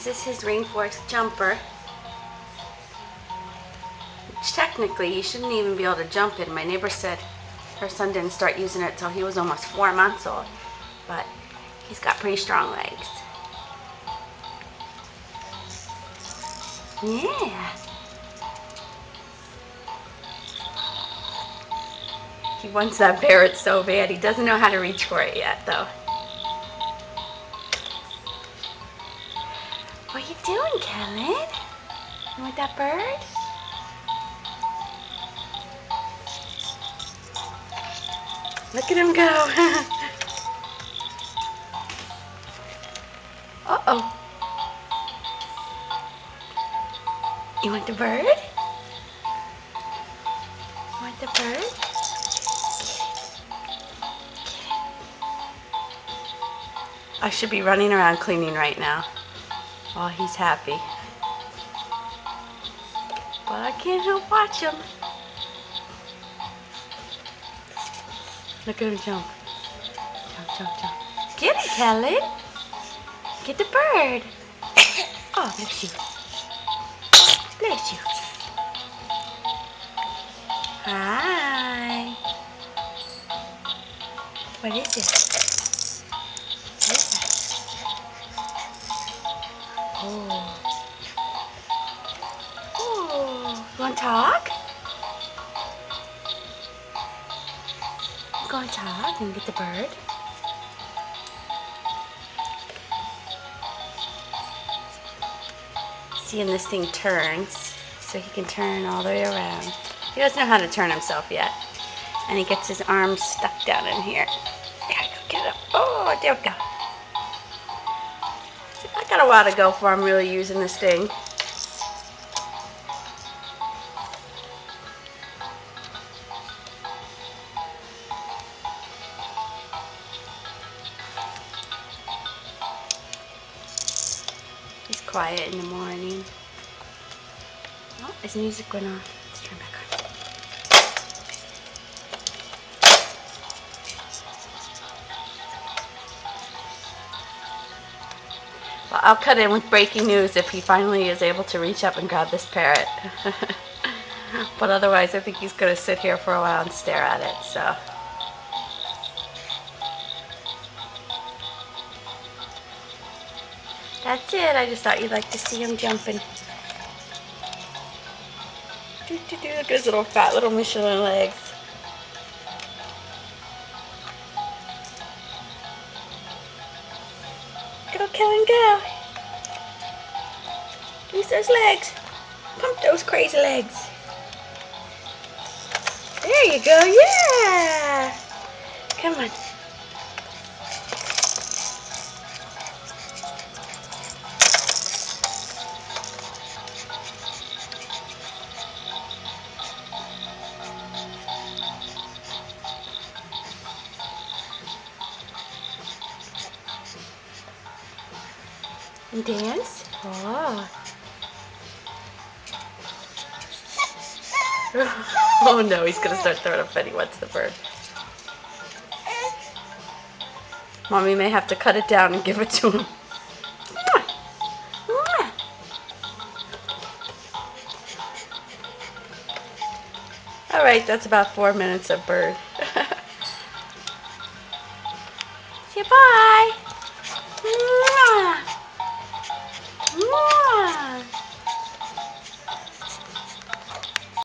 This is his rainforest jumper, which technically you shouldn't even be able to jump in. My neighbor said her son didn't start using it till he was almost 4 months old, but he's got pretty strong legs. Yeah. He wants that parrot so bad. He doesn't know how to reach for it yet, though. What are you doing, Kellen? You want that bird? Look at him go. Uh-oh. You want the bird? You want the bird? I should be running around cleaning right now. Oh, he's happy. But I can't help watch him. Look at him jump. Jump, jump, jump. Get it, Kellen. Get the bird. Oh, bless you. Bless you. Hi. What is it? What is that? Oh. Oh. You want to talk? You going to talk and get the bird? Seeing this thing turns, so he can turn all the way around. He doesn't know how to turn himself yet. And he gets his arms stuck down in here. Gotta go get him. Oh, there we go. I got a while to go before I'm really using this thing. He's quiet in the morning. Oh, his music went off. Let's turn back on. Well, I'll cut in with breaking news if he finally is able to reach up and grab this parrot. But otherwise, I think he's going to sit here for a while and stare at it, so. That's it. I just thought you'd like to see him jumping. Look at his little fat little Michelin legs. Go, Kellen, go. Use those legs. Pump those crazy legs. There you go, yeah. Come on. And dance. Oh. Oh no, he's gonna start throwing up when he wants the bird. Mommy may have to cut it down and give it to him. Alright, that's about 4 minutes of bird. Say bye.